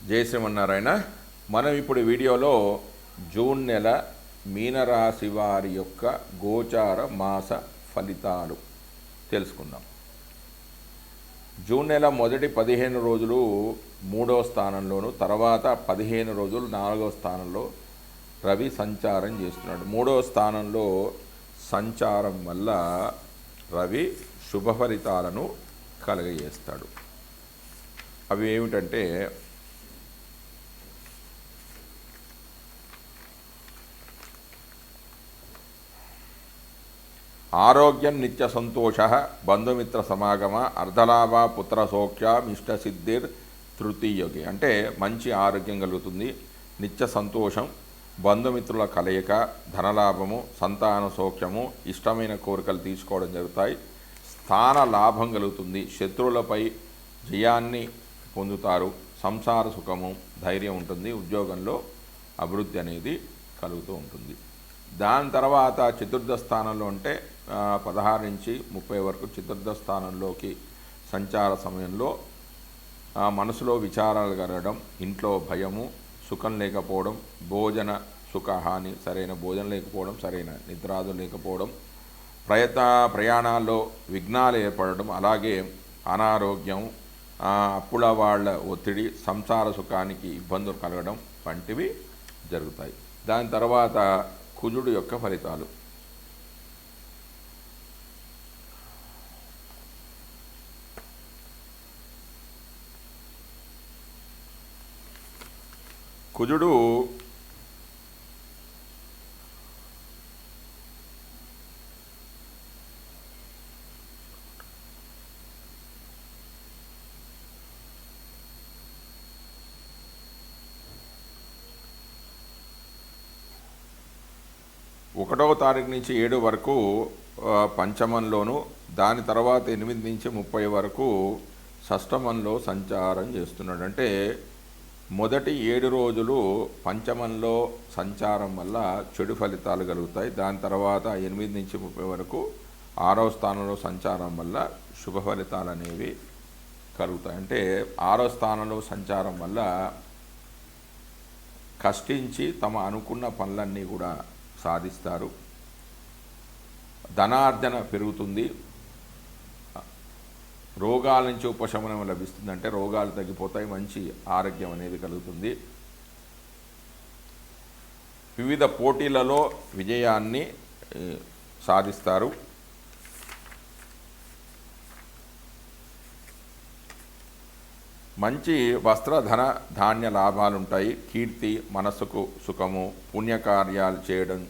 జై శ్రీమన్నారాయణ. మనం ఇప్పుడు వీడియోలో జూన్ నెల మీనరాశి వారి యొక్క గోచార మాస ఫలితాలు తెలుసుకుందాం. జూన్ నెల మొదటి 15 రోజులు 3వ స్థానంలోను, తర్వాత 15 రోజులు 4వ స్థానంలో రవి సంచారం చేస్తున్నాడు. 3వ స్థానంలో సంచారం వల్ల రవి శుభ ఫలితాలను కలగజేస్తాడు. అవి ఏమిటంటే, ఆరోగ్యం నిత్య సంతోష, బంధుమిత్ర సమాగమ, అర్ధలాభ, పుత్ర సౌఖ్య, ఇష్టసిద్ధిర్ తృతీయోగి. అంటే మంచి ఆరోగ్యం కలుగుతుంది, నిత్య సంతోషం, బంధుమిత్రుల కలయిక, ధనలాభము, సంతాన సౌఖ్యము, ఇష్టమైన కోరికలు తీసుకోవడం జరుగుతాయి, స్థాన లాభం కలుగుతుంది, శత్రువులపై జయాన్ని పొందుతారు, సంసార సుఖము, ధైర్యం ఉంటుంది, ఉద్యోగంలో అభివృద్ధి అనేది కలుగుతూ ఉంటుంది. దాని తర్వాత చతుర్థ స్థానంలో అంటే 16 నుంచి 30 వరకు చతుర్థ స్థానంలోకి సంచార సమయంలో మనసులో విచారాలు కలగడం, ఇంట్లో భయము, సుఖం లేకపోవడం, భోజన సుఖహాని, సరైన భోజనం లేకపోవడం, సరైన నిద్రాదు లేకపోవడం, ప్రయాణాల్లో విఘ్నాలు ఏర్పడడం, అలాగే అనారోగ్యం, అప్పుల వాళ్ళ ఒత్తిడి, సంసార సుఖానికి ఇబ్బందులు కలగడం వంటివి జరుగుతాయి. దాని తర్వాత కుజుడు యొక్క ఫలితాలు. కుజుడు ఒకటవ తారీఖు నుంచి 7 వరకు పంచమంలోను, దాని తర్వాత 8 నుంచి 30 వరకు షష్టమంలో సంచారం చేస్తున్నాడు. అంటే మొదటి 7 రోజులు పంచమంలో సంచారం వల్ల చెడు ఫలితాలు కలుగుతాయి. దాని తర్వాత 8 నుంచి 30 వరకు 6వ స్థానంలో సంచారం వల్ల శుభ ఫలితాలు అనేవి కలుగుతాయి. అంటే 6వ స్థానంలో సంచారం వల్ల కష్టించి తమ అనుకున్న పనులన్నీ కూడా సాధిస్తారు, ధనార్జన పెరుగుతుంది, రోగాల నుంచి ఉపశమనం లభిస్తుంది. అంటే రోగాలు తగ్గిపోతాయి, మంచి ఆరోగ్యం అనేది కలుగుతుంది, వివిధ పోటీలలో విజయాన్ని సాధిస్తారు, మంచి వస్త్ర ధన ధాన్య లాభాలు ఉంటాయి, కీర్తి, మనసుకు సుఖము, పుణ్యకార్యాలు చేయడం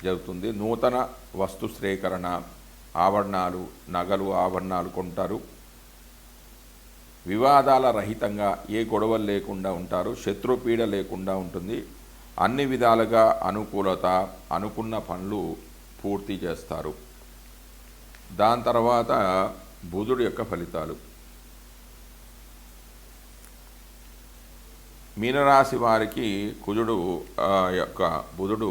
జరుగుతుంది, నూతన వస్తు స్వీకరణ, ఆభరణాలు, నగలు, ఆభరణాలు కొంటారు, వివాదాల రహితంగా ఏ గొడవలు లేకుండా ఉంటారు, శత్రుపీడ లేకుండా ఉంటుంది, అన్ని విధాలుగా అనుకూలత, అనుకున్న పనులు పూర్తి చేస్తారు. దాని తర్వాత బుధుడు యొక్క ఫలితాలు. మీనరాశి వారికి కుజుడు యొక్క బుధుడు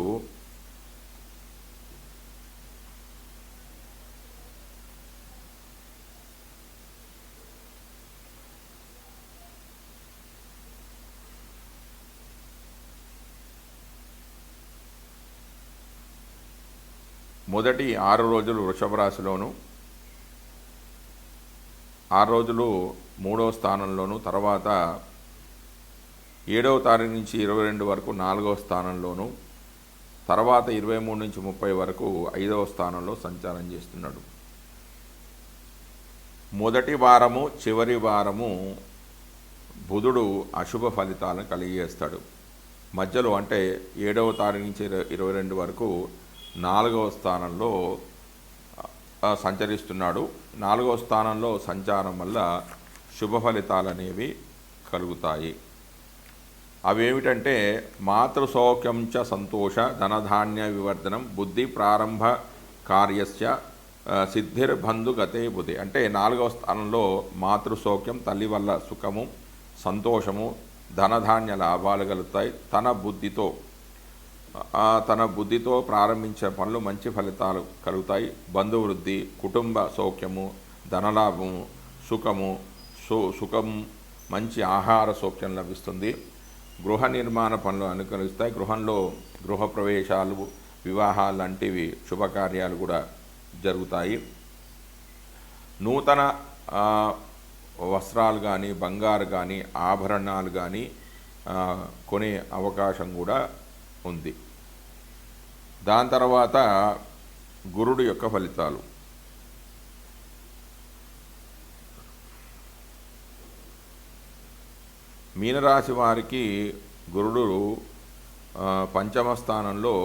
మొదటి 6 రోజులు వృషభ రాశిలోను, 6 రోజులు 3వ స్థానంలోను, తర్వాత 7వ తారీఖు నుంచి 22 వరకు 4వ స్థానంలోను, తర్వాత 23 నుంచి 30 వరకు 5వ స్థానంలో సంచారం చేస్తున్నాడు. మొదటి వారము చివరి వారము బుధుడు అశుభ ఫలితాలను కలిగజేస్తాడు. మధ్యలో అంటే 7వ తారీఖు నుంచి 22 వరకు 4వ స్థానంలో సంచరిస్తున్నాడు. 4వ స్థానంలో సంచారం వల్ల శుభ ఫలితాలు అనేవి కలుగుతాయి. అవేమిటంటే మాతృసౌఖ్యం చ సంతోష, ధనధాన్య వివర్ధనం, బుద్ధి ప్రారంభ కార్యస్య సిద్ధిర్బంధు గతే బుద్ధి. అంటే 4వ స్థానంలో మాతృసౌఖ్యం, తల్లి వల్ల సుఖము, సంతోషము, ధనధాన్య లాభాలు కలుగుతాయి, తన బుద్ధితో ప్రారంభించే పనులు మంచి ఫలితాలు కలుగుతాయి, బంధువృద్ధి, కుటుంబ సౌఖ్యము, ధనలాభము, సుఖము, మంచి ఆహార సౌఖ్యం లభిస్తుంది. గృహ నిర్మాణ పనులు అనుకరిస్తాయి. గృహంలో గృహప్రవేశాలు, వివాహాలు లాంటివి శుభకార్యాలు కూడా జరుగుతాయి. నూతన వస్త్రాలు కానీ, బంగారు కానీ, ఆభరణాలు కానీ కొనే అవకాశం కూడా ఉంది. దాని తర్వాత గురుడు యొక్క ఫలితాలు. మీనరాశి వారికి గురుడు పంచమ స్థానంలో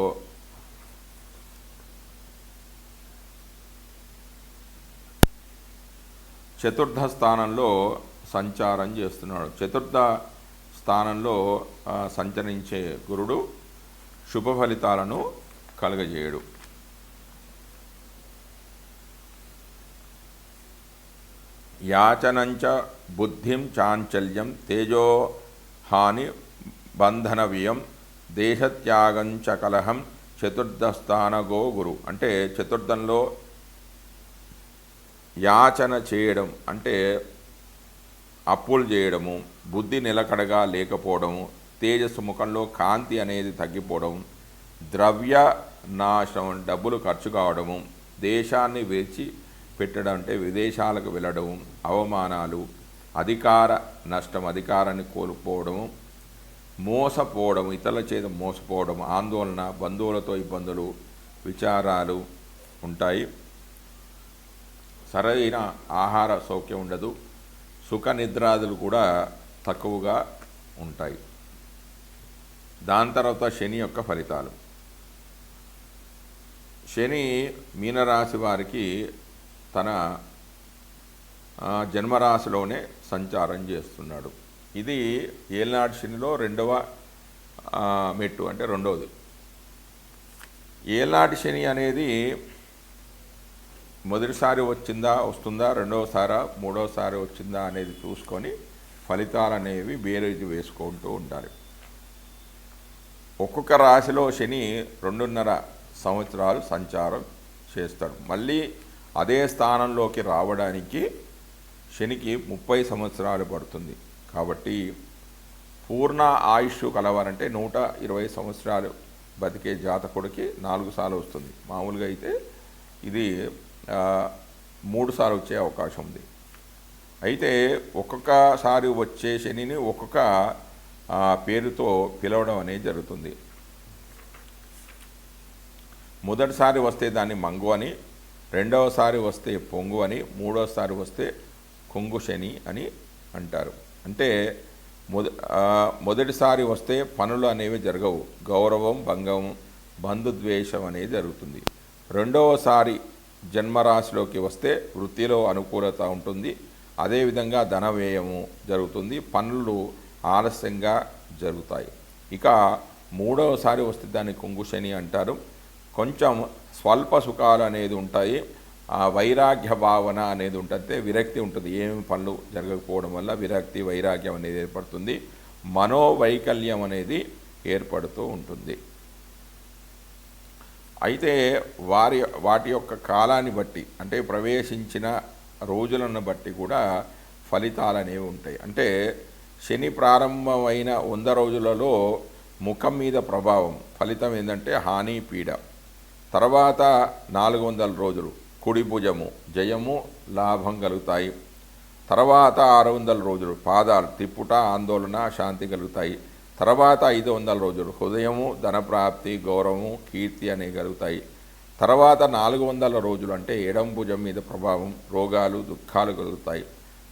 చతుర్థ స్థానంలో సంచారం చేస్తున్నాడు. చతుర్థ స్థానంలో సంచరించే గురుడు శుభ ఫలితాలను కలుగజేయడు. యాచనంచ బుద్ధిం చాంచల్యం తేజోహాని బంధనవ్యం దేశత్యాగంచ కలహం చతుర్థస్థానగో గురు. అంటే చతుర్థంలో యాచన చేయడం అంటే అప్పులు చేయడము, బుద్ధి నిలకడగా లేకపోవడము, తేజస్సు ముఖంలో కాంతి అనేది తగ్గిపోవడం, ద్రవ్య నాశనం, డబ్బులు ఖర్చు కావడము, దేశాన్ని విడిచి పెట్టడం అంటే విదేశాలకు వెళ్ళడం, అవమానాలు, అధికార నష్టం, అధికారాన్ని కోల్పోవడము, మోసపోవడం, ఇతరుల చేత మోసపోవడం, ఆందోళన, బంధువులతో ఇబ్బందులు, విచారాలు ఉంటాయి. సరైన ఆహార సౌఖ్యం ఉండదు. సుఖ నిద్రాదులు కూడా తక్కువగా ఉంటాయి. దాని తర్వాత శని యొక్క ఫలితాలు. శని మీనరాశి వారికి తన జన్మరాశిలోనే సంచారం చేస్తున్నాడు. ఇది ఏలినాటి శనిలో రెండవ మెట్టు, అంటే రెండవది. ఏలినాటి శని అనేది మొదటిసారి వస్తుందా, రెండవసారి, మూడవసారి వచ్చిందా అనేది చూసుకొని ఫలితాలు అనేవి బేరీజు వేసుకుంటూ ఉండాలి. ఒక్కొక్క రాశిలో శని 2.5 సంవత్సరాలు సంచారం చేస్తాడు. మళ్ళీ అదే స్థానంలోకి రావడానికి శనికి 30 సంవత్సరాలు పడుతుంది. కాబట్టి పూర్ణ ఆయుష్ కలవాలంటే 120 సంవత్సరాలు బతికే జాతకుడికి 4 సార్లు వస్తుంది. మామూలుగా అయితే ఇది 3 సార్లు వచ్చే అవకాశం ఉంది. అయితే ఒక్కొక్కసారి వచ్చే శనిని ఒక్కొక్క పేరుతో పిలవడం అనేది జరుగుతుంది. మొదటిసారి వస్తే దాన్ని మంగు అని, రెండవసారి వస్తే పొంగు అని, మూడవసారి వస్తే కొంగు శని అని అంటారు. అంటే మొదటిసారి వస్తే పనులు అనేవి జరగవు, గౌరవం, భంగం, బంధుద్వేషం అనేది జరుగుతుంది. రెండవసారి జన్మరాశిలోకి వస్తే వృత్తిలో అనుకూలత ఉంటుంది, అదేవిధంగా ధన వ్యయము జరుగుతుంది, పనులు ఆలస్యంగా జరుగుతాయి. ఇక మూడవసారి వస్తే దాన్ని కొంగు శని అంటారు. కొంచెం స్వల్ప సుఖాలు అనేది ఉంటాయి, వైరాగ్య భావన అనేది ఉంటుంది, విరక్తి ఉంటుంది. ఏమి పనులు జరగకపోవడం వల్ల విరక్తి, వైరాగ్యం అనేది ఏర్పడుతుంది, మనోవైకల్యం అనేది ఏర్పడుతూ ఉంటుంది. అయితే వాటి యొక్క కాలాన్ని బట్టి, అంటే ప్రవేశించిన రోజులను బట్టి కూడా ఫలితాలు అనేవి ఉంటాయి. అంటే శని ప్రారంభమైన 100 రోజులలో ముఖం మీద ప్రభావం, ఫలితం ఏంటంటే హాని, పీడ. తర్వాత 400 రోజులు కుడి భుజము, జయము, లాభం కలుగుతాయి. తర్వాత 600 రోజులు పాదాలు, తిప్పుట, ఆందోళన, శాంతి కలుగుతాయి. తర్వాత 500 రోజులు హృదయము, ధనప్రాప్తి, గౌరవము, కీర్తి అనేవి కలుగుతాయి. తర్వాత 400 రోజులు అంటే ఎడమ భుజం మీద ప్రభావం, రోగాలు, దుఃఖాలు కలుగుతాయి.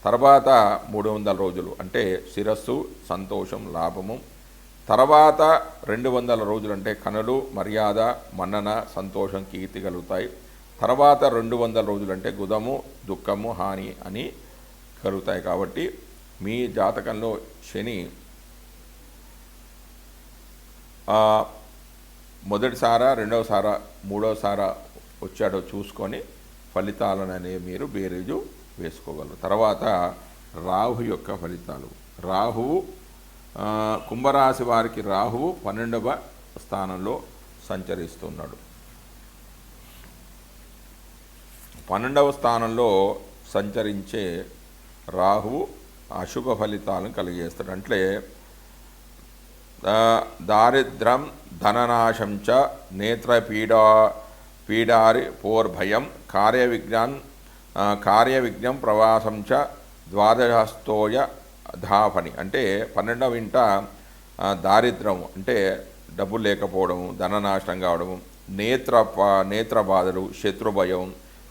తర్వాత 300 రోజులు అంటే శిరస్సు, సంతోషం, లాభము. తర్వాత 200 రోజులు అంటే కనులు, మర్యాద, మన్నన, సంతోషం, కీర్తి కలుగుతాయి. తర్వాత 200 రోజులు అంటే గుదము, దుఃఖము, హాని అని కలుగుతాయి. కాబట్టి మీ జాతకంలో శని మొదటిసారా, రెండవసారా, మూడవసారా వచ్చాడో చూసుకొని ఫలితాలను అనేవి మీరు బేరీజు వేసుకోగలరు. తర్వాత రాహు యొక్క ఫలితాలు. రాహువు కుంభరాశి వారికి రాహువు 12వ స్థానంలో సంచరిస్తున్నాడు. 12వ స్థానంలో సంచరించే రాహువు అశుభ ఫలితాలను కలిగజేస్తాడు. అంటే దారిద్రం ధననాశం చ పీడారి పోర్భయం కార్యవిఘ్నం ప్రవాసం చ ద్వాదశస్తోయ ధాపని. అంటే 12వ ఇంట దారిద్రం అంటే డబ్బులు లేకపోవడము, ధననాశనం కావడము, నేత్ర బాధలు, శత్రుభయం,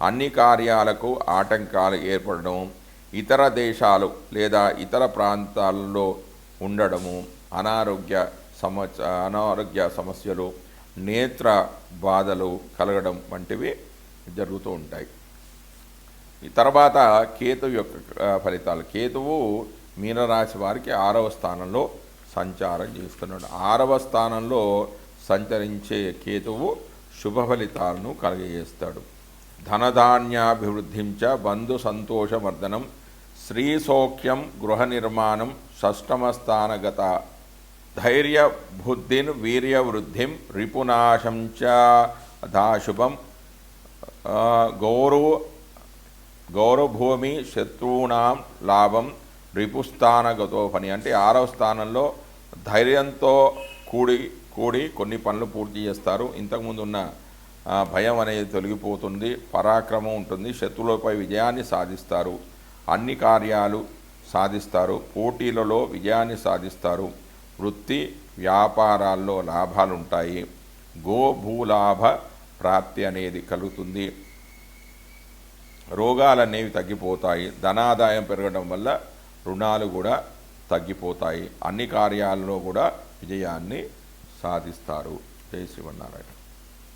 అన్ని కార్యాలకు ఆటంకాలు ఏర్పడడం, ఇతర దేశాలు లేదా ఇతర ప్రాంతాల్లో ఉండడము, అనారోగ్య సమస్యలు, నేత్ర బాధలు కలగడం వంటివి జరుగుతూ ఉంటాయి. ఈ తర్వాత కేతువు యొక్క ఫలితాలు. కేతువు మీనరాశి వారికి 6వ స్థానంలో సంచారం చేస్తున్నాడు. 6వ స్థానంలో సంచరించే కేతువు శుభ ఫలితాలను కలిగజేస్తాడు. ధనధాన్యాభివృద్ధించ బంధు సంతోషవర్ధనం శ్రీసౌఖ్యం గృహ నిర్మాణం షష్టమస్థానగత ధైర్య బుద్ధిన్ వీర్యవృద్ధిం రిపునాశం చ దాశుభం గౌరవభూమి శత్రువునాం లాభం రిపుస్థానగతో పని. అంటే 6వ స్థానంలో ధైర్యంతో కూడి కొన్ని పనులు పూర్తి చేస్తారు. ఇంతకుముందు ఉన్న భయం అనేది తొలగిపోతుంది, పరాక్రమం ఉంటుంది, శత్రువులపై విజయాన్ని సాధిస్తారు, అన్ని కార్యాలు సాధిస్తారు, పోటీలలో విజయాన్ని సాధిస్తారు, వృత్తి వ్యాపారాల్లో లాభాలు ఉంటాయి, గోభూలాభ ప్రాప్తి అనేది కలుగుతుంది, రోగాలనేవి తగ్గిపోతాయి, ధనాదాయం పెరగడం వల్ల రుణాలు కూడా తగ్గిపోతాయి, అన్ని కార్యాలలో కూడా విజయాన్ని సాధిస్తారు. జై శ్రీమన్నారాయణ.